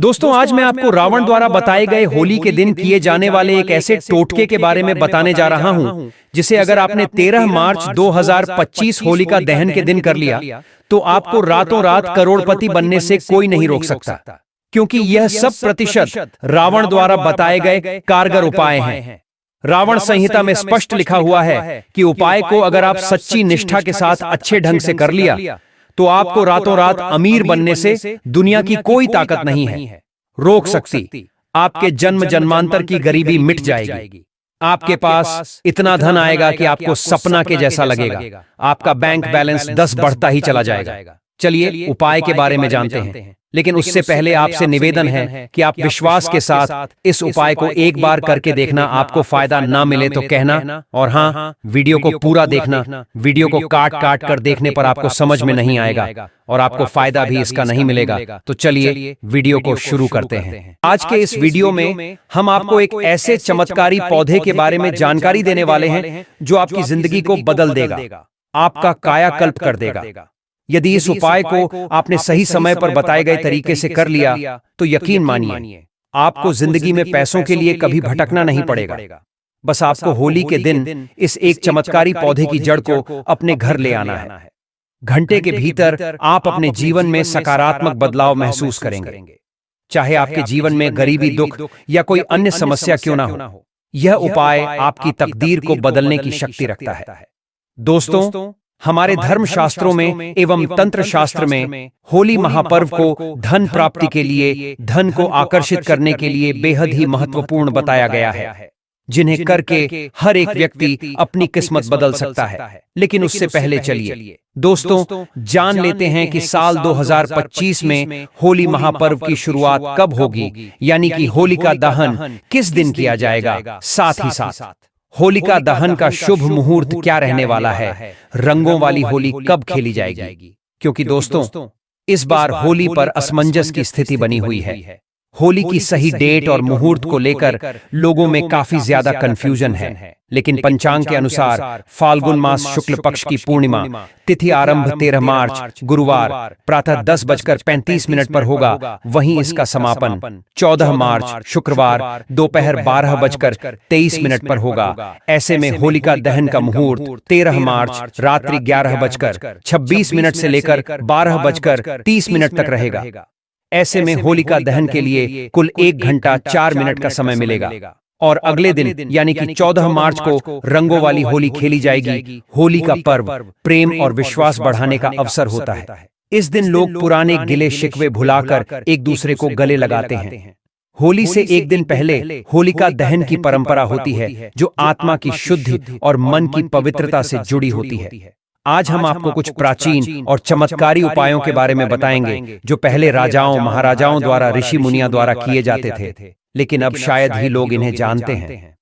दोस्तों आज मैं आपको रावण द्वारा बताए गए होली के दिन किए जाने वाले एक ऐसे टोटके के बारे में बताने जा रहा हूं जिसे अगर आपने 13 मार्च 2025 होलिका दहन के दिन कर लिया तो आपको रातों रात करोड़पति बनने से कोई नहीं रोक सकता, क्योंकि यह सब प्रतिशत रावण द्वारा बताए गए कारगर उपाय हैं। रावण संहिता में स्पष्ट लिखा हुआ है कि उपाय को अगर आप सच्ची निष्ठा के साथ अच्छे ढंग से कर लिया तो आपको रातों रात अमीर बनने से दुनिया की कोई ताकत नहीं है रोक सकती। आपके जन्म जन्मांतर की गरीबी मिट जाएगी, आपके पास इतना धन आएगा कि आपको सपना के जैसा लगेगा, आपका बैंक बैलेंस 10 बढ़ता ही चला जाएगा। चलिए उपाय के बारे में जानते हैं, लेकिन उससे पहले आपसे निवेदन है कि आप विश्वास के साथ इस उपाय को एक बार करके देखना। आपको फायदा ना मिले तो कहना, और हाँ, वीडियो को पूरा देखना। वीडियो को काट काट कर देखने पर आपको समझ में नहीं आएगा और आपको फायदा भी इसका नहीं मिलेगा। तो चलिए वीडियो को शुरू करते हैं। आज के इस वीडियो में हम आपको एक ऐसे चमत्कारी पौधे के बारे में जानकारी देने वाले हैं जो आपकी जिंदगी को बदल देगा, आपका कायाकल्प कर देगा। यदि इस उपाय को आपने सही समय पर बताए गए तरीके से कर लिया तो यकीन मानिए आपको जिंदगी में पैसों के लिए कभी भटकना नहीं पड़ेगा। बस आपको होली के दिन इस एक चमत्कारी पौधे की जड़ को अपने घर ले आना है। घंटे के भीतर आप अपने जीवन में सकारात्मक बदलाव महसूस करेंगे, चाहे आपके जीवन में गरीबी, दुख या कोई अन्य समस्या क्यों ना हो। यह उपाय आपकी तकदीर को बदलने की शक्ति रखता है। दोस्तों, हमारे धर्म शास्त्रों में एवं तंत्र शास्त्र में होली महापर्व को धन प्राप्ति के लिए, धन को आकर्षित करने के लिए बेहद ही महत्वपूर्ण बताया गया है, जिन्हें करके हर एक व्यक्ति अपनी किस्मत बदल सकता है। लेकिन उससे पहले चलिए दोस्तों जान लेते हैं कि साल 2025 में होली महापर्व की शुरुआत कब होगी, यानी कि होलिका दहन किस दिन किया जाएगा। साथ ही साथ होलिका दहन का शुभ मुहूर्त क्या रहने वाला है, रंगों वाली होली कब खेली जाएगी। क्योंकि दोस्तों इस बार होली पर असमंजस की स्थिति बनी हुई है। होली की सही डेट और मुहूर्त को लेकर लोगों में काफी ज्यादा कंफ्यूजन है, लेकिन पंचांग के अनुसार फाल्गुन मास शुक्ल पक्ष की पूर्णिमा तिथि आरंभ 13 मार्च गुरुवार प्रातः 10:35 पर होगा। वहीं इसका समापन 14 मार्च शुक्रवार दोपहर 12:23 पर होगा। ऐसे में होलिका दहन का मुहूर्त 13 मार्च रात्रि 11:26 से लेकर 12:30 तक रहेगा। ऐसे में होलिका दहन के लिए कुल 1 घंटा 4 मिनट का समय मिलेगा और अगले दिन यानी कि 14 मार्च को रंगों वाली होली खेली जाएगी। होली का पर्व प्रेम और विश्वास बढ़ाने का अवसर होता है। इस दिन लोग पुराने गिले शिकवे भुलाकर एक दूसरे को गले लगाते हैं। होली से एक दिन पहले होलिका दहन की परंपरा होती है, जो आत्मा की शुद्धि और मन की पवित्रता से जुड़ी होती है। आज हम आपको कुछ प्राचीन और चमत्कारी उपायों के बारे में बताएंगे जो पहले राजाओं महाराजाओं द्वारा, ऋषि मुनियों द्वारा किए जाते थे, लेकिन अब शायद ही लोग इन्हें जानते हैं।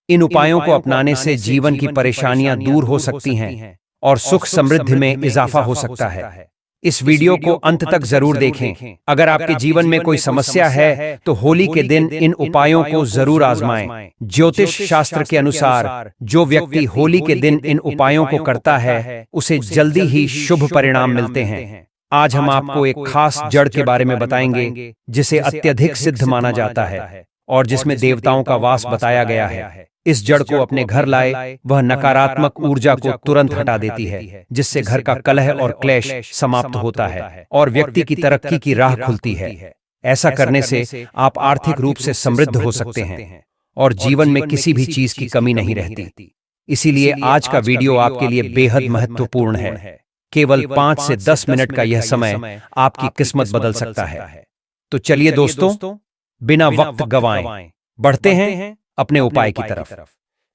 इन उपायों को अपनाने से जीवन की परेशानियां दूर हो सकती हैं और सुख समृद्धि में इजाफा हो सकता है। इस वीडियो को अंत तक जरूर देखें। अगर आपके जीवन में कोई समस्या है तो होली के दिन इन उपायों को जरूर आजमाएं। ज्योतिष शास्त्र के अनुसार जो व्यक्ति होली के दिन इन उपायों को करता है उसे जल्दी ही शुभ परिणाम मिलते हैं। आज हम आपको एक खास जड़ के बारे में बताएंगे जिसे अत्यधिक सिद्ध माना जाता है और जिसमें देवताओं का वास बताया गया है। इस जड़ को अपने घर लाए, वह नकारात्मक ऊर्जा को तुरंत हटा देती है, जिससे घर का कलह और क्लेश समाप्त होता है और व्यक्ति की तरक्की की राह खुलती है। ऐसा करने से आप आर्थिक रूप से समृद्ध हो सकते हैं और जीवन में किसी भी चीज की कमी नहीं रहती। इसीलिए आज का वीडियो आपके लिए बेहद महत्वपूर्ण है। केवल 5 से 10 मिनट का यह समय आपकी किस्मत बदल सकता है। तो चलिए दोस्तों बिना वक्त गवाएं बढ़ते हैं अपने उपाय की तरफ।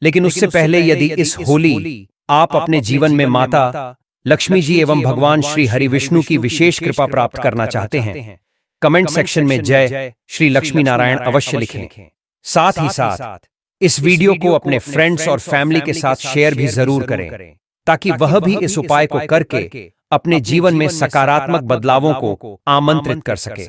लेकिन उससे पहले यदि इस होली आप अपने जीवन में माता लक्ष्मी जी एवं भगवान श्री हरि विष्णु की विशेष कृपा प्राप्त करना चाहते हैं, कमेंट सेक्शन में जय श्री लक्ष्मी नारायण अवश्य लिखें। साथ ही साथ इस वीडियो को अपने फ्रेंड्स और फैमिली के साथ शेयर भी जरूर करें, ताकि वह भी इस उपाय को करके अपने जीवन में सकारात्मक बदलावों को आमंत्रित कर सके।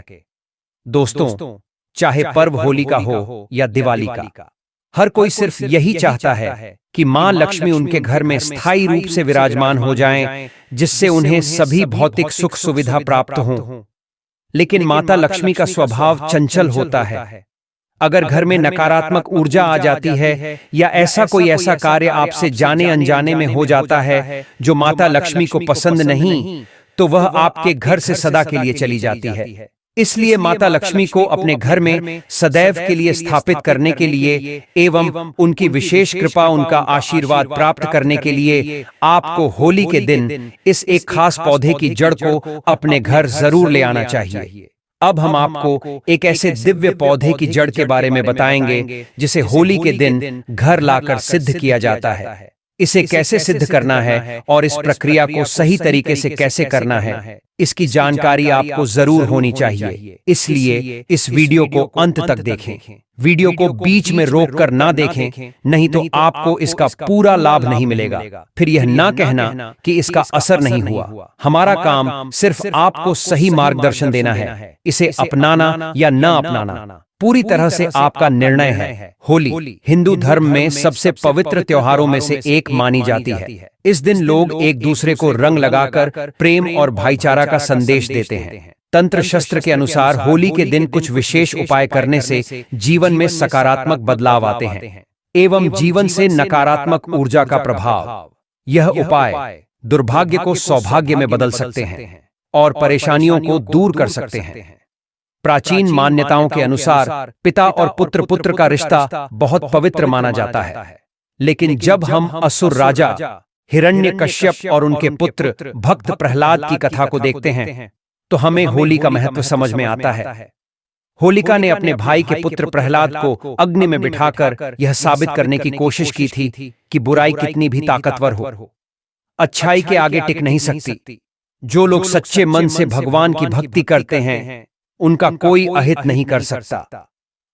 दोस्तों चाहे पर्व होली का हो या दिवाली का, हर कोई सिर्फ यही चाहता है कि मां लक्ष्मी उनके घर में स्थायी रूप से विराजमान हो जाएं, जिससे उन्हें सभी भौतिक सुख सुविधा प्राप्त हों। लेकिन माता लक्ष्मी का स्वभाव चंचल होता है। अगर घर में नकारात्मक ऊर्जा आ जाती है या ऐसा कार्य आपसे जाने अनजाने में हो जाता है जो माता लक्ष्मी को पसंद नहीं, तो वह आपके घर से सदा के लिए चली जाती है। इसलिए माता लक्ष्मी को अपने घर में सदैव के लिए स्थापित करने के लिए एवं उनकी विशेष कृपा, उनका आशीर्वाद प्राप्त करने के लिए आपको होली के दिन इस एक खास पौधे की जड़ को अपने घर जरूर ले आना चाहिए। अब हम आपको एक ऐसे दिव्य पौधे की जड़ के बारे में बताएंगे जिसे होली के दिन घर लाकर सिद्ध किया जाता है। इसे कैसे सिद्ध करना है और इस प्रक्रिया को सही तरीके से कैसे करना है, इसकी जानकारी आपको जरूर होनी चाहिए। इसलिए इस वीडियो को अंत तक देखें। वीडियो को बीच में रोककर ना देखें, नहीं तो आपको इसका पूरा लाभ नहीं मिलेगा। फिर यह ना कहना कि इसका असर नहीं हुआ। हमारा काम सिर्फ आपको सही मार्गदर्शन देना है। इसे अपनाना या ना अपनाना पूरी तरह से आपका निर्णय है। होली हिंदू धर्म में सबसे पवित्र त्योहारों में से एक मानी जाती है। इस दिन लोग एक दूसरे को रंग लगाकर प्रेम और भाईचारा का संदेश देते हैं। तंत्र शस्त्र के अनुसार होली के दिन कुछ विशेष उपाय करने से जीवन में सकारात्मक बदलाव आते हैं एवं जीवन से नकारात्मक ऊर्जा का प्रभाव। यह उपाय दुर्भाग्य को सौभाग्य में बदल सकते हैं और परेशानियों को दूर कर सकते हैं। प्राचीन मान्यताओं के अनुसार पिता और पुत्र का रिश्ता बहुत पवित्र माना जाता है। लेकिन जब हम असुर राजा हिरण्यकश्यप और उनके पुत्र भक्त प्रहलाद की कथा को देखते हैं तो हमें होली का महत्व समझ में आता है। होलिका ने अपने भाई के पुत्र प्रहलाद को अग्नि में बिठाकर यह साबित करने की कोशिश की थी कि बुराई कितनी भी ताकतवर हो, अच्छाई के आगे टिक नहीं सकती। जो लोग सच्चे मन से भगवान की भक्ति करते हैं उनका कोई अहित नहीं कर सकता।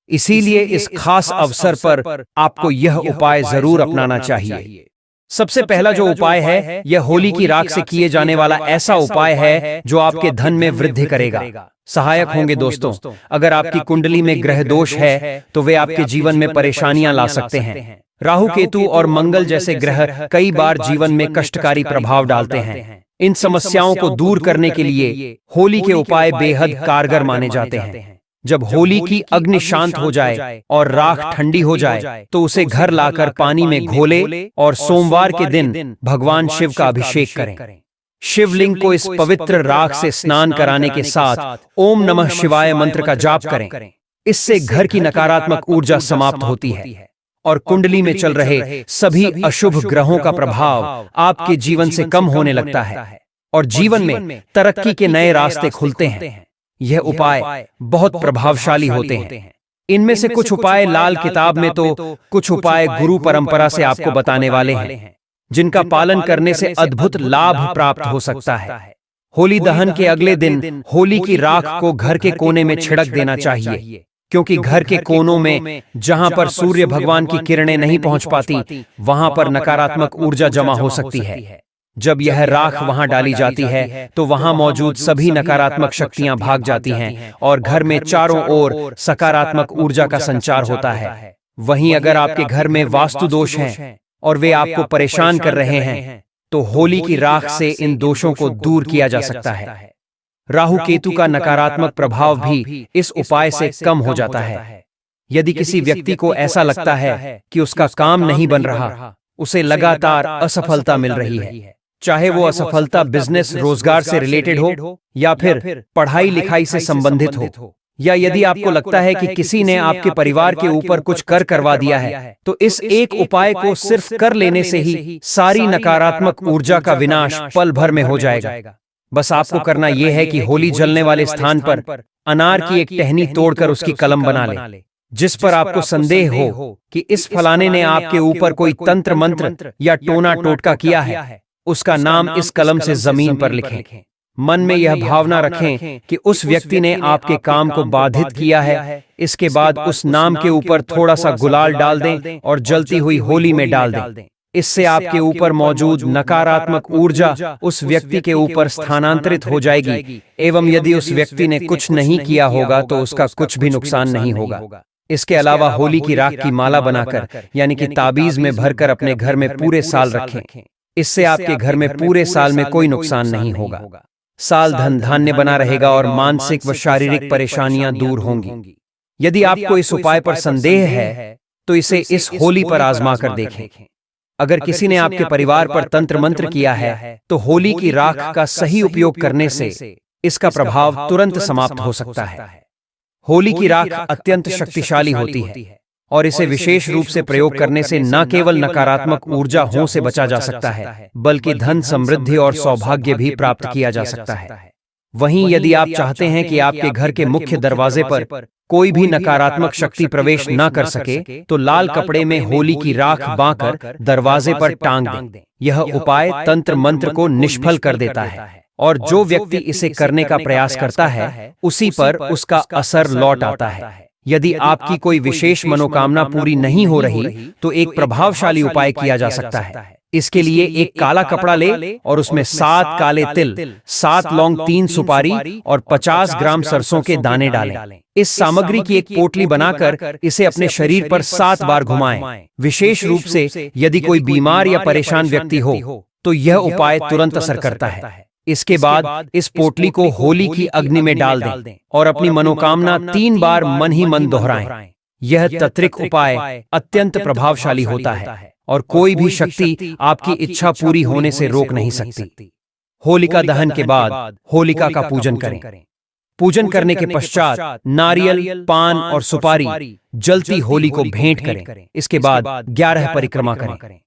इसीलिए इस खास अवसर पर आपको यह उपाय जरूर अपनाना चाहिए। सबसे पहला जो उपाय है यह होली की राख से किए जाने वाला ऐसा उपाय है जो आपके धन में वृद्धि करेगा, सहायक होंगे। दोस्तों, अगर आपकी कुंडली में ग्रह दोष है तो वे आपके जीवन में परेशानियां ला सकते हैं। राहु, केतु और मंगल जैसे ग्रह कई बार जीवन में कष्टकारी प्रभाव डालते हैं। इन समस्याओं को दूर करने के लिए होली के उपाय बेहद कारगर माने जाते हैं। जब होली की अग्नि शांत हो जाए और राख ठंडी हो जाए तो उसे घर लाकर पानी में घोले और सोमवार के दिन भगवान शिव का अभिषेक करें। शिवलिंग को इस पवित्र राख से स्नान कराने के साथ ओम नमः शिवाय मंत्र का जाप करें। इससे घर की नकारात्मक ऊर्जा समाप्त होती है और कुंडली में चल रहे सभी अशुभ ग्रहों का प्रभाव आपके जीवन से कम होने लगता है और जीवन में तरक्की के नए रास्ते खुलते हैं। यह उपाय बहुत प्रभावशाली होते हैं। इनमें से कुछ उपाय लाल किताब में तो कुछ उपाय गुरु परंपरा से आपको बताने वाले हैं, जिनका पालन करने से अद्भुत लाभ प्राप्त हो सकता है। होली दहन के अगले दिन होली की राख को घर के कोने में छिड़क देना चाहिए, क्योंकि घर के कोनों में जहां पर सूर्य भगवान की किरणें नहीं पहुंच पाती वहां पर नकारात्मक ऊर्जा जमा हो सकती है। जब यह राख वहां डाली जाती है तो वहां मौजूद सभी नकारात्मक शक्तियां भाग जाती हैं और घर में चारों ओर सकारात्मक ऊर्जा का संचार होता है। वहीं अगर आपके घर में वास्तु दोष हैं और वे आपको परेशान कर रहे हैं तो होली की राख से इन दोषों को दूर किया जा सकता है। राहु केतु का नकारात्मक प्रभाव भी इस उपाय से कम हो जाता है। यदि किसी व्यक्ति को ऐसा लगता है कि उसका काम नहीं बन रहा, उसे लगातार असफलता मिल रही है, चाहे वो असफलता बिजनेस रोजगार से रिलेटेड हो या फिर पढ़ाई लिखाई से संबंधित हो, या यदि आपको लगता है कि किसी ने आपके परिवार के ऊपर कुछ कर करवा दिया है, तो इस एक उपाय को सिर्फ कर लेने से ही सारी नकारात्मक ऊर्जा का विनाश पल भर में हो जाएगा। बस आपको करना यह है कि होली जलने वाले स्थान पर अनार की एक टहनी तोड़कर उसकी कलम बना ले। जिस पर आपको संदेह हो कि इस फलाने ने आपके ऊपर कोई तंत्र मंत्र या टोना टोटका किया है, उसका नाम इस कलम से जमीन पर लिखें। मन में यह भावना रखें कि उस व्यक्ति ने आपके काम को बाधित किया है। इसके बाद उस नाम के ऊपर थोड़ा सा गुलाल डाल दें और जलती हुई होली में डाल दें। इससे आपके ऊपर मौजूद नकारात्मक ऊर्जा उस व्यक्ति के ऊपर स्थानांतरित हो जाएगी एवं यदि उस व्यक्ति ने कुछ नहीं किया होगा तो उसका कुछ भी नुकसान नहीं होगा। इसके अलावा होली की राख की माला बनाकर यानी कि ताबीज में भरकर अपने घर में पूरे साल रखें। इससे आपके घर में पूरे साल में कोई नुकसान नहीं होगा। साल धन धान्य बना रहेगा और मानसिक व शारीरिक परेशानियां दूर होंगी। यदि आपको इस उपाय पर संदेह है तो इसे इस होली पर आजमा कर देखें। अगर किसी ने आपके परिवार पर तंत्र मंत्र किया है तो होली की राख का सही उपयोग करने से इसका प्रभाव तुरंत समाप्त हो सकता है। होली की राख अत्यंत शक्तिशाली होती है और इसे विशेष रूप से प्रयोग करने से न केवल नकारात्मक ऊर्जा हों से बचा जा सकता है, बल्कि धन, समृद्धि और सौभाग्य भी प्राप्त किया जा सकता है। वहीं यदि आप चाहते हैं कि आपके घर के मुख्य दरवाजे पर कोई भी नकारात्मक शक्ति प्रवेश न कर सके तो लाल कपड़े में होली की राख बांधकर दरवाजे पर टांग दें। यह उपाय तंत्र मंत्र को निष्फल कर देता है और जो व्यक्ति इसे करने का प्रयास करता है उसी पर उसका असर लौट आता है। यदि आपकी कोई विशेष मनोकामना पूरी नहीं हो रही तो एक प्रभावशाली उपाय किया जा सकता है। इसके लिए एक काला कपड़ा ले और उसमें 7 काले तिल, 7 लौंग, 3 सुपारी और 50 ग्राम सरसों के दाने डालें। इस सामग्री की एक पोटली बनाकर इसे अपने शरीर पर 7 बार घुमाएं। विशेष रूप से यदि कोई बीमार या परेशान व्यक्ति हो तो यह उपाय तुरंत असर करता है। इसके बाद इस पोटली को होली की अग्नि में डाल दें और अपनी मनोकामना 3 बार मन ही मन दोहराएं। यह तंत्रिक उपाय अत्यंत प्रभावशाली होता है और कोई भी शक्ति आपकी इच्छा पूरी होने से रोक नहीं सकती। होलिका दहन के बाद होलिका का पूजन करें। पूजन करने के पश्चात नारियल, पान और सुपारी जलती होली को भेंट करें। इसके बाद 11 परिक्रमा करें।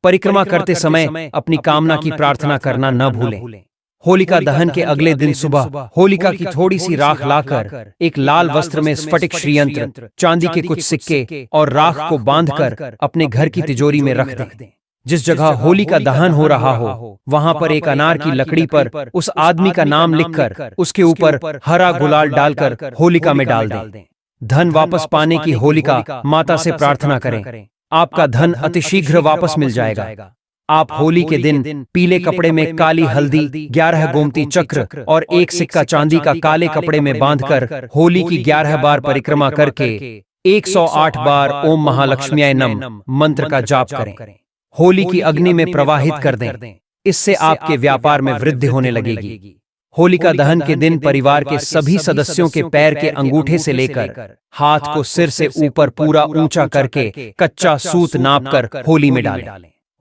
परिक्रमा करते समय अपनी कामना की प्रार्थना करना न भूलें। होलिका दहन के अगले दिन सुबह होलिका की थोड़ी सी राख लाकर एक लाल वस्त्र में स्फटिक श्रीयंत्र, चांदी के कुछ सिक्के और राख को बांधकर अपने घर की तिजोरी में रख दें। जिस जगह होली का दहन हो रहा हो वहां पर एक अनार की लकड़ी पर उस आदमी का नाम लिखकर उसके ऊपर हरा गुलाल डालकर होलिका में डाल दें। धन वापस पाने की होलिका माता से प्रार्थना करें। आपका धन अतिशीघ्र वापस मिल जाएगा। आप होली के दिन पीले कपड़े में काली हल्दी, 11 गोमती चक्र और 1 सिक्का चांदी का काले कपड़े में बांधकर होली की 11 बार परिक्रमा करके 108 बार ओम महालक्ष्म्याय नमः मंत्र का जाप करें। होली की अग्नि में प्रवाहित कर दें। इससे आपके व्यापार में वृद्धि होने लगेगी। होलिका दहन के दिन परिवार के सभी सदस्यों के पैर के अंगूठे से लेकर हाथ को सिर से ऊपर पूरा ऊंचा करके कच्चा सूत नापकर होली में डालें।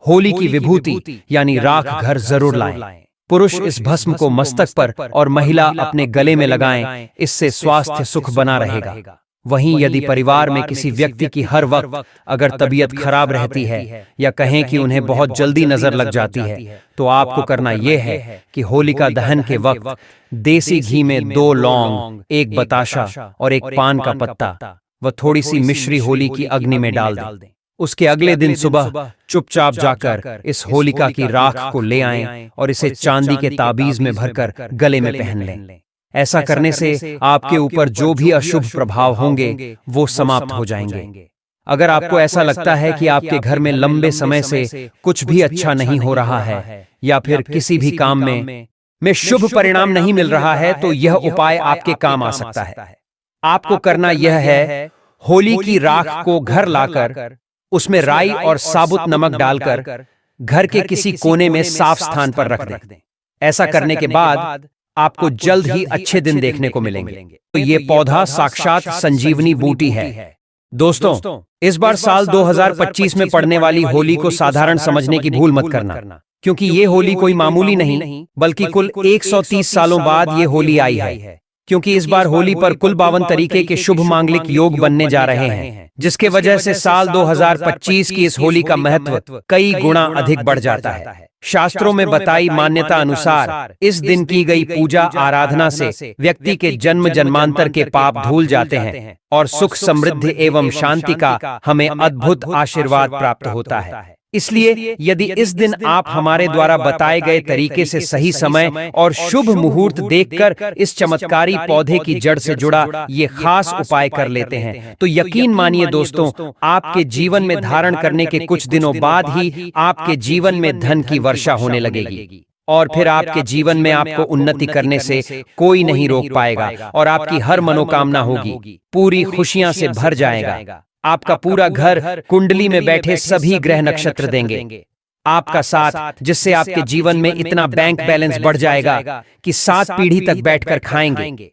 होली की विभूति यानी राख घर जरूर लाएं। पुरुष इस भस्म को मस्तक पर और महिला अपने गले में लगाएं। इससे स्वास्थ्य सुख बना रहेगा। वहीं यदि परिवार में किसी व्यक्ति की हर वक्त अगर तबीयत खराब रहती है या कहें कि उन्हें बहुत जल्दी नजर लग जाती है तो आपको करना यह है कि होलिका दहन के वक्त देसी घी में 2 लौंग, 1 बताशा और 1 पान का पत्ता व थोड़ी सी मिश्री होली की अग्नि में डाल दें। उसके अगले दिन सुबह चुपचाप जाकर इस होलिका की राख को ले आएं और इसे चांदी के ताबीज में भरकर गले में पहन लें। ऐसा करने से आपके ऊपर जो भी अशुभ प्रभाव होंगे वो समाप्त हो जाएंगे। अगर आपको ऐसा लगता है कि आपके घर में लंबे समय से कुछ भी अच्छा नहीं हो रहा है या फिर किसी भी काम में शुभ परिणाम नहीं मिल रहा है तो यह उपाय आपके काम आ सकता है। आपको करना यह है, होली की राख को घर लाकर उसमें राई और साबुत नमक डालकर घर के किसी कोने में साफ स्थान पर रख दें। ऐसा करने के बाद आपको जल्द ही अच्छे दिन देखने को मिलेंगे। तो ये पौधा साक्षात संजीवनी बूटी है। दोस्तों, इस बार साल 2025 में पड़ने वाली होली को साधारण समझने की भूल मत करना, क्योंकि ये होली कोई मामूली नहीं बल्कि कुल 130 सालों बाद ये होली आई है। क्योंकि इस बार होली पर कुल 52 तरीके के शुभ मांगलिक योग बनने जा रहे हैं, जिसके वजह से साल 2025 की इस होली का महत्व कई गुना अधिक बढ़ जाता है। शास्त्रों में बताई मान्यता अनुसार इस दिन की गई पूजा आराधना से व्यक्ति के जन्म जन्मांतर के पाप धुल जाते हैं और सुख, समृद्धि एवं शांति का हमें अद्भुत आशीर्वाद प्राप्त होता है। इसलिए यदि इस दिन आप हमारे द्वारा बताए गए तरीके से सही समय और शुभ मुहूर्त देखकर इस चमत्कारी पौधे की जड़ से जुड़ा ये खास उपाय कर लेते हैं तो यकीन मानिए दोस्तों, आपके जीवन में धारण करने के कुछ दिनों बाद ही आपके जीवन में धन की वर्षा होने लगेगी और फिर आपके जीवन में आपको उन्नति करने से कोई नहीं रोक पाएगा और आपकी हर मनोकामना होगी, पूरी खुशियां से भर जाएगा। आपका पूरा घर कुंडली में बैठे सभी ग्रह नक्षत्र देंगे। आपका साथ, जिससे आपके जीवन में इतना बैंक बैलेंस बढ़ जाएगा कि 7 पीढ़ी तक बैठकर खाएंगे।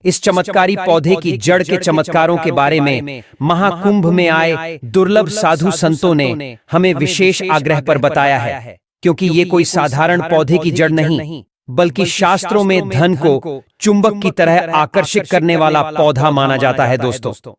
इस चमत्कारी पौधे की जड़ के चमत्कारों के बारे में महाकुंभ में आए दुर्लभ साधु संतों ने हमें विशेष आग्रह पर बताया है, क्योंकि ये कोई साधारण पौधे की जड़ नहीं, बल्कि शास्त्रों में धन को चुंबक की तरह आकर्षित करने वाला पौधा माना जाता है। दोस्तों,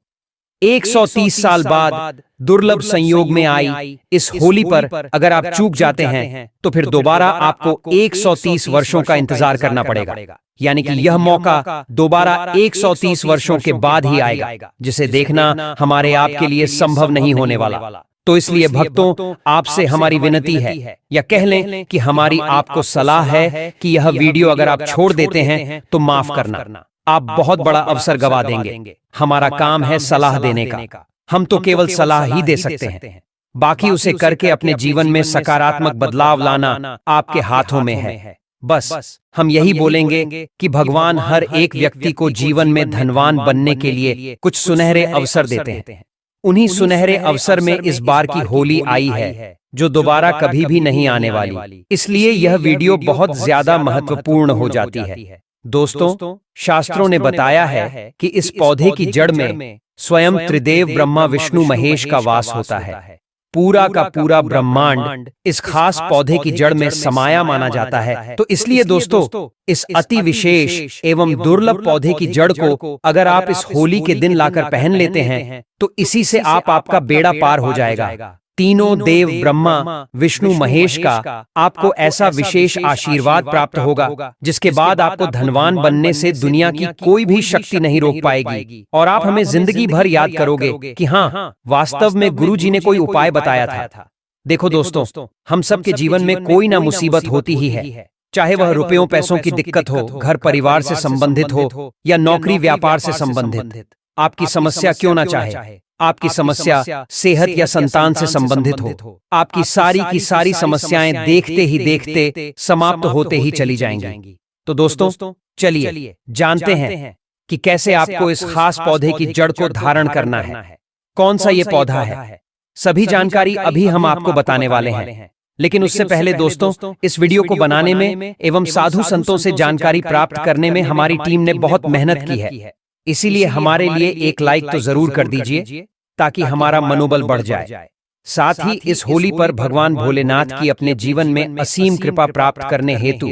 130 साल बाद दुर्लभ संयोग में आई इस होली पर अगर आप चूक जाते हैं तो फिर दोबारा आपको 130 वर्षों का इंतजार करना पड़ेगा। यानी कि यह मौका दोबारा 130 वर्षों के बाद ही आएगा, जिसे देखना हमारे आपके लिए संभव नहीं होने वाला। तो इसलिए भक्तों, आपसे हमारी विनती है, या कह लें कि हमारी आपको सलाह है कि यह वीडियो अगर आप छोड़ देते हैं तो माफ करना, आप बहुत बड़ा अवसर गवा देंगे। हमारा काम है सलाह देने का, हम तो केवल सलाह ही दे सकते हैं, बाकी उसे करके अपने जीवन में सकारात्मक बदलाव लाना आपके हाथों में है। बस हम यही बोलेंगे कि भगवान हर एक व्यक्ति को जीवन में धनवान बनने के लिए कुछ सुनहरे अवसर देते हैं। उन्हीं सुनहरे अवसर में इस बार की होली आई है, जो दोबारा कभी भी नहीं आने वाली। इसलिए यह वीडियो बहुत ज्यादा महत्वपूर्ण हो जाती है। दोस्तों, शास्त्रों ने बताया है कि इस पौधे की जड़ में स्वयं त्रिदेव ब्रह्मा विष्णु महेश का वास होता है। पूरा का पूरा ब्रह्मांड इस खास पौधे की जड़ में समाया माना जाता है। तो इसलिए दोस्तों, इस अति विशेष एवं दुर्लभ पौधे की जड़ को अगर आप इस होली के दिन लाकर पहन लेते हैं तो इसी से आपका बेड़ा पार हो जाएगा। तीनों देव ब्रह्मा विष्णु महेश का आपको ऐसा विशेष आशीर्वाद प्राप्त होगा, जिसके बाद आपको धनवान बनने से दुनिया की कोई भी शक्ति नहीं रोक पाएगी, और आप हमें जिंदगी भर याद करोगे कि हाँ, वास्तव में गुरु जी ने कोई उपाय बताया था। देखो दोस्तों, हम सब के जीवन में कोई ना मुसीबत होती ही है, चाहे वह रुपयों पैसों की दिक्कत हो, घर परिवार से संबंधित हो, या नौकरी व्यापार से संबंधित। आपकी समस्या क्यों ना चाहे, आपकी समस्या सेहत या संतान से संबंधित हो, आपकी सारी की सारी समस्याएं देखते ही देखते समाप्त होते ही चली जाएंगी। तो दोस्तों, चलिए जानते हैं कि कैसे आपको इस खास पौधे की जड़ को धारण करना है, कौन सा ये पौधा है। सभी जानकारी अभी हम आपको बताने वाले हैं, लेकिन उससे पहले दोस्तों, इस वीडियो को बनाने में एवं साधु संतों से जानकारी प्राप्त करने में हमारी टीम ने बहुत मेहनत की है। इसीलिए हमारे लिए एक लाइक तो जरूर कर दीजिए, ताकि हमारा मनोबल बढ़ जाए। साथ ही इस होली पर भगवान भोलेनाथ की अपने जीवन में असीम कृपा प्राप्त करने हेतु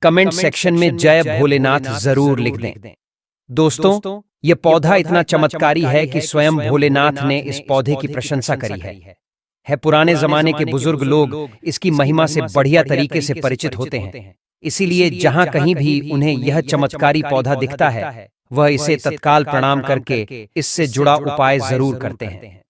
कमेंट सेक्शन में जय भोलेनाथ जरूर लिख दें। दोस्तों, यह पौधा इतना चमत्कारी है कि स्वयं भोलेनाथ ने इस पौधे की प्रशंसा करी है। पुराने जमाने के बुजुर्ग लोग इसकी महिमा से बढ़िया तरीके से परिचित होते हैं, इसीलिए जहां कहीं भी उन्हें यह चमत्कारी पौधा दिखता है, वह इसे तत्काल प्रणाम करके इससे जुड़ा उपाय जरूर करते हैं।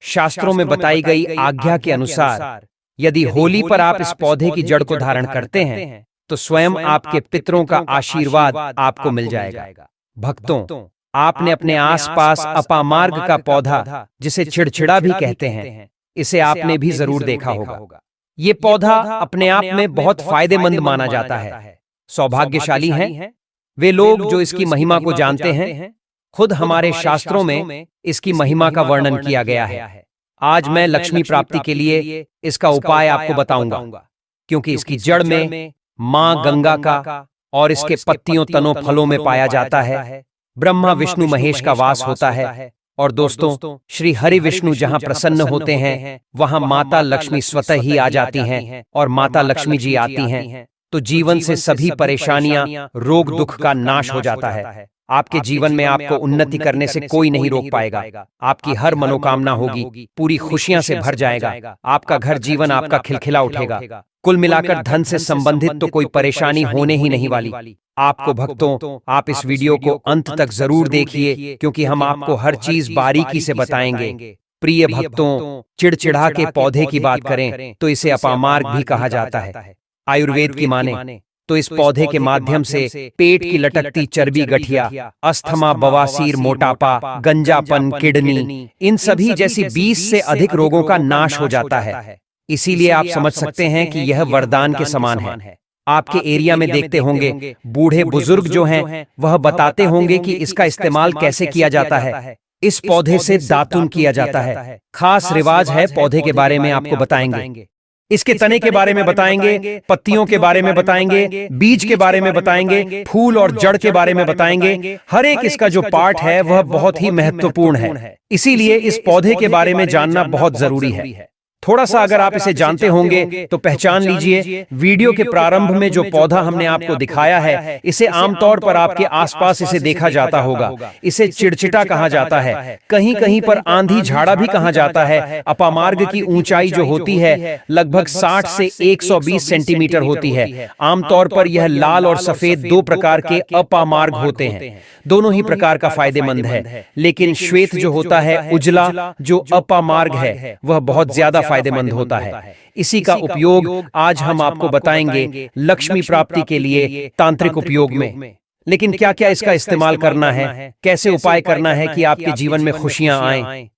शास्त्रों में बताई गई आज्ञा के अनुसार यदि होली पर आप इस पौधे की जड़ को धारण करते हैं तो स्वयं आपके पितरों का आशीर्वाद आपको मिल जाएगा। भक्तों, आपने अपने आसपास अपामार्ग का पौधा, जिसे चिड़चिड़ा भी कहते हैं, इसे आपने भी जरूर देखा होगा। ये पौधा अपने आप में बहुत फायदेमंद माना जाता है। सौभाग्यशाली हैं वे लोग जो इसकी महिमा को जानते हैं। खुद हमारे शास्त्रों में इसकी महिमा का वर्णन किया गया है। आज मैं लक्ष्मी प्राप्ति के लिए इसका उपाय आपको बताऊंगा, क्योंकि इसकी जड़ में मां गंगा का और इसके पत्तियों तनों फलों में पाया जाता है ब्रह्मा विष्णु महेश का वास होता है। और दोस्तों, श्री हरि विष्णु जहां प्रसन्न होते हैं, वहां माता लक्ष्मी स्वतः ही आ जाती हैं, और माता लक्ष्मी जी आती हैं तो जीवन से सभी परेशानियां, रोग दुख का नाश हो जाता है। आपके जीवन में आपको उन्नति करने से कोई नहीं रोक पाएगा। आपकी हर मनोकामना होगी, पूरी खुशियां से भर जाएगा। आपका घर जीवन आपका खिलखिला उठेगा। कुल मिलाकर धन से संबंधित तो कोई परेशानी होने ही नहीं वाली। आपको भक्तों, आप इस वीडियो को अंत तक जरूर देखिए, क्योंकि हम आपको हर चीज बारीकी से बताएंगे। प्रिय भक्तों, चिड़चिड़ा के पौधे की बात करें तो इसे अपामार्ग भी कहा जाता है। आयुर्वेद की माने तो इस पौधे के माध्यम से पेट की लटकती चर्बी, गठिया, अस्थमा, बवासीर, मोटापा, गंजापन, किडनी, इन सभी जैसी 20 से अधिक रोगों का नाश हो जाता है। इसीलिए आप समझ सकते हैं कि यह वरदान के समान है। आपके एरिया में देखते होंगे बूढ़े बुजुर्ग जो हैं, वह बताते होंगे कि इसका इस्तेमाल कैसे किया जाता है। इस पौधे से दातुन किया जाता है। खास रिवाज है, पौधे के बारे में आपको बताएंगे। इसके तने के बारे में बताएंगे, पत्तियों के बारे में बताएंगे, बीज के बारे में बताएंगे, फूल और जड़ के बारे में बताएंगे। हर एक इसका जो पार्ट है वह बहुत ही महत्वपूर्ण है। इसीलिए इस पौधे के बारे में जानना बहुत जरूरी है। थोड़ा सा अगर आप इसे जानते होंगे तो पहचान लीजिए, वीडियो के प्रारंभ में जो पौधा हमने आपको दिखाया है, इसे आमतौर पर आपके आसपास इसे देखा जाता होगा। इसे चिड़चिटा कहा जाता है, कहीं कहीं पर आंधी झाड़ा भी कहा जाता है। अपामार्ग की ऊंचाई जो होती है लगभग 60 से 120 सेंटीमीटर होती है। आमतौर पर यह लाल और सफेद दो प्रकार के अपामार्ग होते हैं। दोनों ही प्रकार का फायदेमंद है, लेकिन श्वेत जो होता है उजला जो अपामार्ग है वह बहुत ज्यादा फायदेमंद होता है। इसी का उपयोग आज हम आपको बताएंगे लक्ष्मी प्राप्ति के लिए तांत्रिक उपयोग में। लेकिन क्या क्या इसका इस्तेमाल करना है, कैसे उपाय करना है कि आपके जीवन में खुशियां आएं,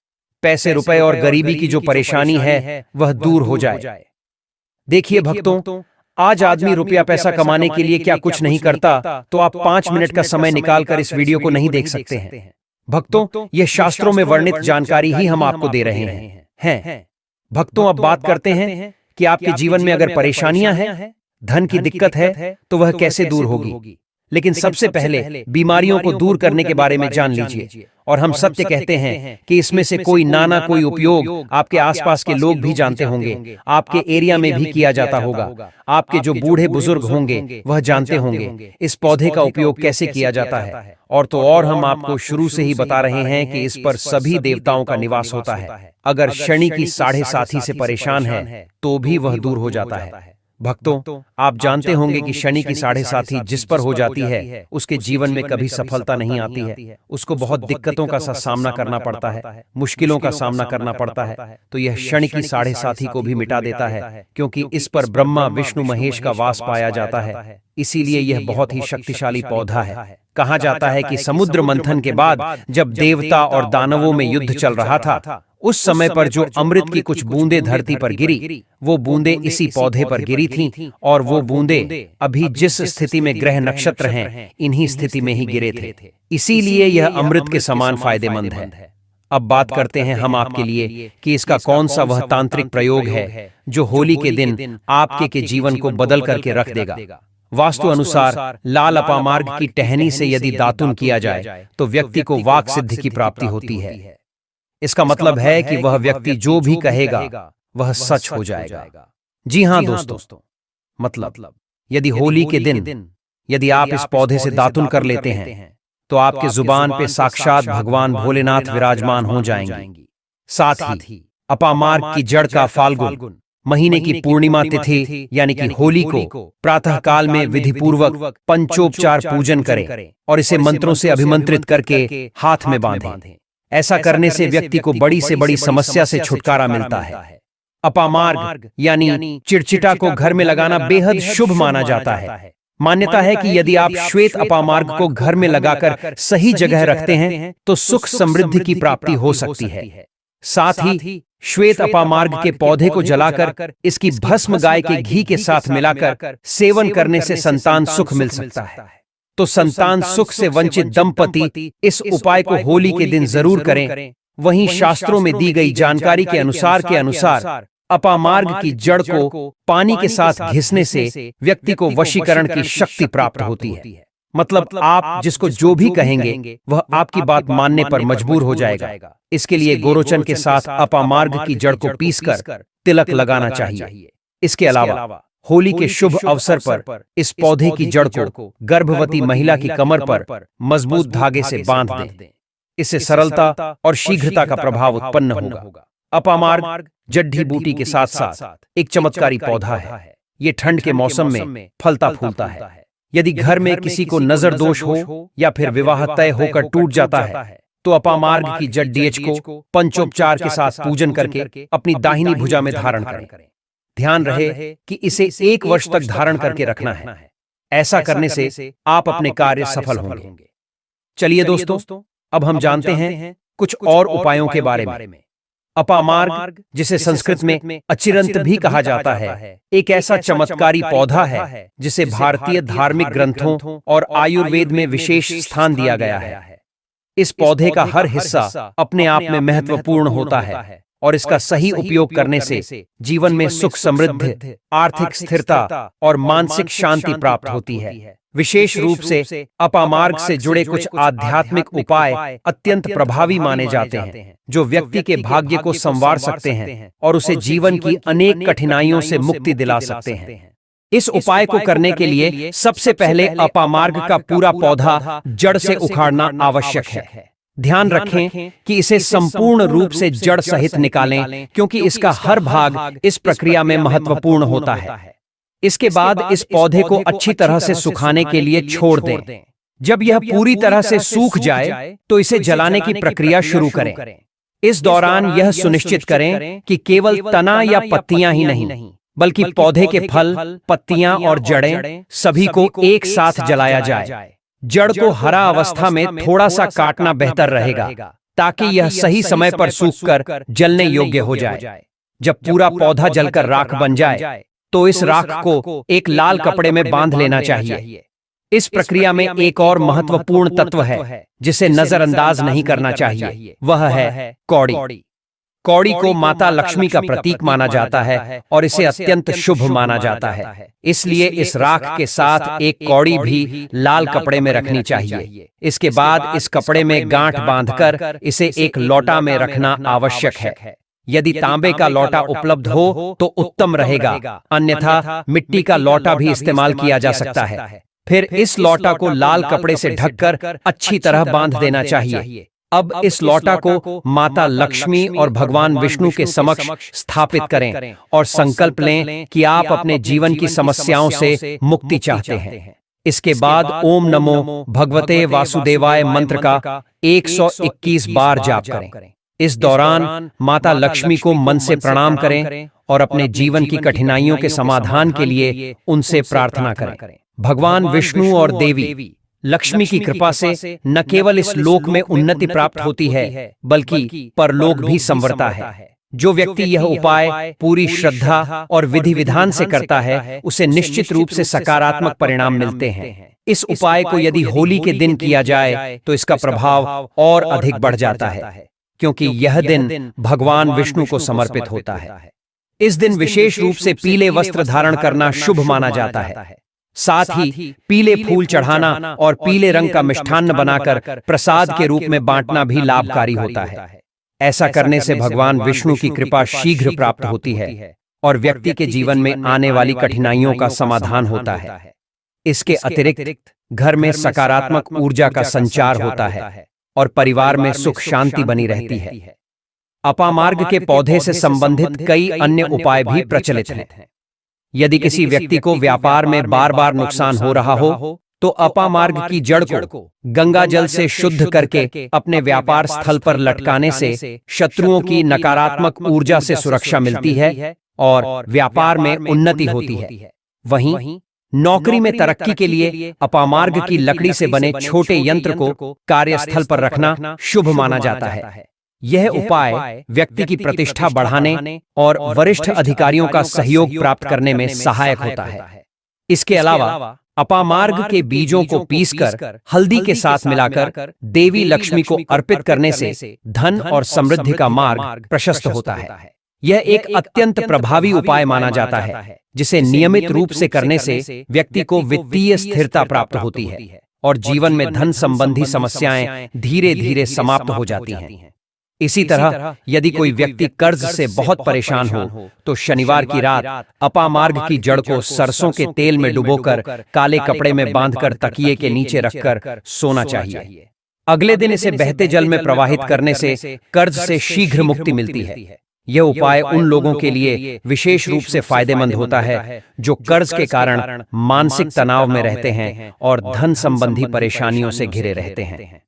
पैसे रुपए और गरीबी की जो परेशानी है वह दूर हो जाए। देखिए भक्तों, आज आदमी रुपया पैसा कमाने के लिए क्या कुछ नहीं करता, तो आप 5 मिनट का समय निकालकर इस वीडियो को नहीं देख सकते हैं। भक्तों, यह शास्त्रों में वर्णित जानकारी ही हम आपको दे रहे हैं। भक्तों, अब बात करते हैं कि आपके जीवन में अगर परेशानियां हैं, धन की दिक्कत है, तो वह कैसे दूर होगी। लेकिन सबसे पहले बीमारियों को दूर करने के बारे में जान लीजिए। और हम सत्य कहते हैं कि इसमें से कोई ना कोई उपयोग आपके आसपास के लोग भी जानते होंगे, आपके एरिया में भी किया जाता होगा। आपके जो बूढ़े बुजुर्ग होंगे वह जानते होंगे इस पौधे का उपयोग कैसे किया जाता है। और तो और हम आपको शुरू से ही बता रहे हैं कि इस पर सभी देवताओं का निवास होता है। अगर शनि की 7.5 से परेशान है तो भी वह दूर हो जाता है। भक्तों, आप जानते होंगे कि शनि की 7.5 जिस पर हो जाती है उसके जीवन में कभी सफलता नहीं आती है। उसको बहुत दिक्कतों का सामना करना पड़ता है, मुश्किलों का सामना करना पड़ता है। तो यह शनि की 7.5 को भी मिटा देता है, क्योंकि इस पर ब्रह्मा विष्णु महेश का वास पाया जाता है। इसीलिए यह बहुत ही शक्तिशाली पौधा है। कहा जाता है कि समुद्र मंथन के बाद जब देवता और दानवों में युद्ध चल रहा था, उस समय पर जो अमृत की कुछ बूंदें धरती पर गिरी, वो बूंदें इसी पौधे पर गिरी थीं। और वो बूंदें अभी जिस स्थिति में ग्रह नक्षत्र हैं, इन्हीं स्थिति में ही गिरे थे। इसीलिए यह अमृत के समान फायदेमंद है। अब बात करते हैं हम आपके लिए कि इसका कौन सा वह तांत्रिक प्रयोग है जो होली के दिन आपके के जीवन को बदल करके रख देगा। वास्तु अनुसार लाल अपामार्ग की टहनी से यदि दातुन किया जाए तो व्यक्ति को वाक सिद्धि की प्राप्ति होती है। इसका मतलब है कि वह व्यक्ति जो भी कहेगा वह सच हो जाएगा। जी हां दोस्तों, मतलब यदि होली के दिन यदि आप इस पौधे से दातुन कर लेते हैं तो आपके जुबान पे साक्षात भगवान भोलेनाथ विराजमान हो जाएंगे। साथ ही अपामार्ग की जड़ का फाल्गुन महीने की पूर्णिमा तिथि यानी कि होली को प्रातः काल में विधि पूर्वक पंचोपचार पूजन करें और इसे मंत्रों से अभिमंत्रित करके हाथ में बांधें। ऐसा करने से व्यक्ति को बड़ी से बड़ी समस्या से छुटकारा मिलता है। अपामार्ग यानी चिड़चिटा को घर में लगाना बेहद शुभ माना जाता है। मान्यता है कि यदि आप श्वेत अपामार्ग को घर में लगाकर सही जगह रखते हैं तो सुख समृद्धि की प्राप्ति हो सकती है। साथ ही श्वेत अपामार्ग के पौधे को जलाकर इसकी भस्म गाय के घी के साथ मिलाकर सेवन करने से संतान सुख मिल सकता है। तो संतान सुख से वंचित दंपति इस उपाय को होली के दिन जरूर करें। वहीं शास्त्रों में दी गई जानकारी के अनुसार अपामार्ग की जड़ को पानी के साथ घिसने से व्यक्ति को वशीकरण की शक्ति प्राप्त होती है। मतलब आप जिसको जो भी कहेंगे वह आपकी बात मानने पर मजबूर हो जाएगा। इसके लिए गोरोचन के साथ अपामार्ग की जड़ को पीसकर तिलक लगाना चाहिए। इसके अलावा होली के शुभ अवसर पर इस पौधे की जड़ को गर्भवती महिला की कमर पर मजबूत धागे से बांध दें। इससे सरलता और शीघ्रता का प्रभाव उत्पन्न होगा। अपामार्ग जड्डी बूटी के साथ साथ एक चमत्कारी पौधा है। ये ठंड के मौसम में फलता फूलता है। यदि घर में किसी को नजर दोष हो या फिर विवाह तय होकर टूट जाता है तो अपामार्ग की जड़ डीएच को पंचोपचार के साथ पूजन करके अपनी दाहिनी भुजा में धारण करें। ध्यान रहे कि इसे 1 वर्ष तक धारण करके रखना है। ऐसा करने से आप अपने कार्य सफल होंगे। चलिए दोस्तों, अब हम जानते हैं कुछ और उपायों के बारे में। अपामार्ग, जिसे संस्कृत में अचिरंत भी कहा जाता है, एक ऐसा चमत्कारी पौधा है जिसे भारतीय धार्मिक ग्रंथों और आयुर्वेद में विशेष स्थान दिया गया है। इस पौधे का हर हिस्सा अपने आप में महत्वपूर्ण होता है और इसका सही उपयोग करने से जीवन में सुख समृद्धि, आर्थिक स्थिरता और मानसिक शांति प्राप्त होती है। विशेष रूप से अपामार्ग से जुड़े कुछ आध्यात्मिक उपाय अत्यंत प्रभावी माने जाते हैं, जो व्यक्ति के भाग्य को संवार सकते हैं और उसे जीवन की अनेक कठिनाइयों से मुक्ति दिला सकते हैं। इस उपाय को करने के लिए सबसे पहले अपामार्ग का पूरा पौधा जड़ से उखाड़ना आवश्यक है। ध्यान रखें कि इसे संपूर्ण रूप से जड़ सहित निकालें, क्योंकि इसका हर भाग इस प्रक्रिया में महत्वपूर्ण होता है। इसके बाद इस पौधे को अच्छी तरह से सुखाने के लिए छोड़ दें। जब यह पूरी तरह से सूख जाए तो इसे जलाने की प्रक्रिया शुरू करें। इस दौरान यह सुनिश्चित करें कि केवल तना या पत्तियां ही नहीं, बल्कि पौधे के फल, पत्तियां और जड़ें सभी को एक साथ जलाया जाए। जड़ को हरा अवस्था में थोड़ा सा काटना बेहतर रहेगा, ताकि यह सही समय पर सूखकर जलने योग्य हो जाए। जब पूरा पौधा जलकर राख बन जाए तो इस राख को एक लाल कपड़े में बांध लेना चाहिए। इस प्रक्रिया में एक और महत्वपूर्ण तत्व है जिसे नजरअंदाज नहीं करना चाहिए, वह है कौड़ी। कौड़ी को माता लक्ष्मी का प्रतीक माना जाता है और इसे अत्यंत शुभ माना जाता है। इसलिए इस राख के साथ एक कौड़ी भी लाल कपड़े में रखनी चाहिए। इसके बाद इस कपड़े में गांठ बांधकर इसे एक लोटा में रखना आवश्यक है। यदि तांबे का लोटा उपलब्ध हो तो उत्तम रहेगा, अन्यथा मिट्टी का लोटा भी इस्तेमाल किया जा सकता है। फिर इस लोटा को लाल कपड़े से ढककर अच्छी तरह बांध देना चाहिए। अब इस लोटा को माता लक्ष्मी और भगवान विष्णु के समक्ष स्थापित करें और संकल्प लें कि आप अपने जीवन की समस्याओं से मुक्ति चाहते हैं। इसके बाद ओम नमो भगवते वासुदेवाय मंत्र का 121 बार जाप करें। इस दौरान माता लक्ष्मी को मन से प्रणाम करें और अपने जीवन की कठिनाइयों के समाधान के लिए उनसे प्रार्थना करें। भगवान विष्णु और देवी लक्ष्मी की कृपा से न केवल इस लोक में उन्नति प्राप्त होती है, बल्कि परलोक भी संवरता है। जो व्यक्ति यह उपाय पूरी श्रद्धा और विधि विधान से करता है, उसे निश्चित रूप से सकारात्मक परिणाम मिलते हैं। इस उपाय को यदि होली के दिन किया जाए तो इसका प्रभाव और अधिक बढ़ जाता है, क्योंकि यह दिन भगवान विष्णु को समर्पित होता है। इस दिन विशेष रूप से पीले वस्त्र धारण करना शुभ माना जाता है। साथ ही पीले फूल चढ़ाना और पीले रंग का मिष्ठान्न बनाकर प्रसाद के रूप में बांटना भी लाभकारी होता है। ऐसा करने से भगवान विष्णु की कृपा शीघ्र प्राप्त होती है और व्यक्ति के जीवन में आने वाली कठिनाइयों का समाधान होता है। इसके अतिरिक्त घर में सकारात्मक ऊर्जा का संचार होता है और परिवार में सुख शांति बनी रहती है। अपामार्ग के पौधे से संबंधित कई अन्य उपाय भी प्रचलित हैं। यदि किसी व्यक्ति को व्यापार में बार बार नुकसान हो रहा हो तो अपामार्ग की जड़ को गंगा जल से शुद्ध करके अपने व्यापार स्थल पर लटकाने से शत्रुओं की नकारात्मक ऊर्जा से सुरक्षा मिलती है और व्यापार में उन्नति होती है। वहीं नौकरी में तरक्की के लिए अपामार्ग की लकड़ी से बने छोटे यंत्र को कार्यस्थल पर रखना शुभ माना जाता है। यह उपाय व्यक्ति की प्रतिष्ठा बढ़ाने और वरिष्ठ अधिकारियों का सहयोग प्राप्त करने में सहायक होता है। इसके अलावा अपामार्ग के बीजों को पीसकर हल्दी के साथ मिलाकर देवी लक्ष्मी को अर्पित करने से धन और समृद्धि का मार्ग प्रशस्त होता है। यह एक अत्यंत प्रभावी उपाय माना जाता है, जिसे नियमित रूप से करने से व्यक्ति को वित्तीय स्थिरता प्राप्त होती है और जीवन में धन संबंधी समस्याएं धीरे धीरे समाप्त हो जाती हैं। इसी तरह यदि कोई व्यक्ति कर्ज से बहुत परेशान हो तो शनिवार की रात अपामार्ग की जड़ को सरसों के तेल में डुबोकर काले कपड़े में बांधकर तकिए के नीचे रखकर सोना चाहिए। अगले दिन इसे बहते जल में प्रवाहित करने से कर्ज से शीघ्र मुक्ति मिलती है। यह उपाय उन लोगों के लिए विशेष रूप से फायदेमंद होता है जो कर्ज के कारण मानसिक तनाव में रहते हैं और धन संबंधी परेशानियों से घिरे रहते हैं।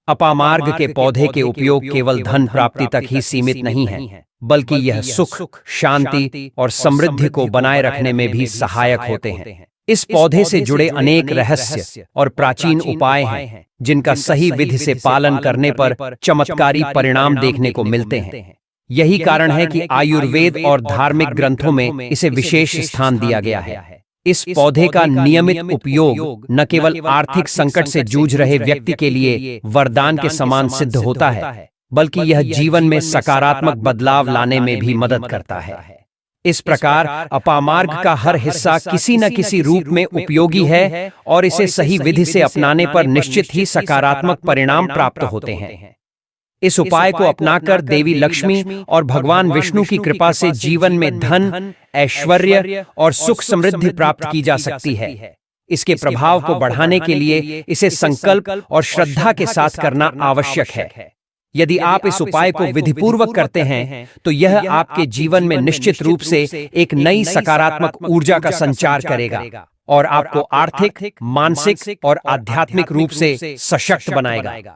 अपामार्ग के पौधे के उपयोग केवल धन प्राप्ति तक ही सीमित नहीं है, बल्कि यह सुख, शांति और समृद्धि को बनाए रखने में भी सहायक होते हैं। इस पौधे से जुड़े अनेक रहस्य और प्राचीन उपाय हैं, जिनका सही विधि से पालन करने पर चमत्कारी परिणाम देखने को मिलते हैं। यही कारण है कि आयुर्वेद और धार्मिक ग्रंथों में इसे विशेष स्थान दिया गया है। इस पौधे का नियमित उपयोग न केवल आर्थिक संकट से जूझ रहे व्यक्ति के लिए वरदान के समान सिद्ध होता है, बल्कि यह जीवन में सकारात्मक बदलाव लाने में भी मदद करता है। इस प्रकार अपामार्ग का हर हिस्सा किसी न किसी रूप में उपयोगी है और इसे सही विधि से अपनाने पर निश्चित ही सकारात्मक परिणाम प्राप्त होते हैं। इस उपाय को अपनाकर देवी लक्ष्मी और भगवान विष्णु की कृपा से जीवन में धन, ऐश्वर्य और सुख समृद्धि प्राप्त की जा सकती है। इसके प्रभाव को बढ़ाने के लिए इसे संकल्प और श्रद्धा के साथ करना आवश्यक है। यदि आप इस उपाय को विधिपूर्वक करते हैं तो यह आपके जीवन में निश्चित रूप से एक नई सकारात्मक ऊर्जा का संचार करेगा और आपको आर्थिक, मानसिक और आध्यात्मिक रूप से सशक्त बनाएगा।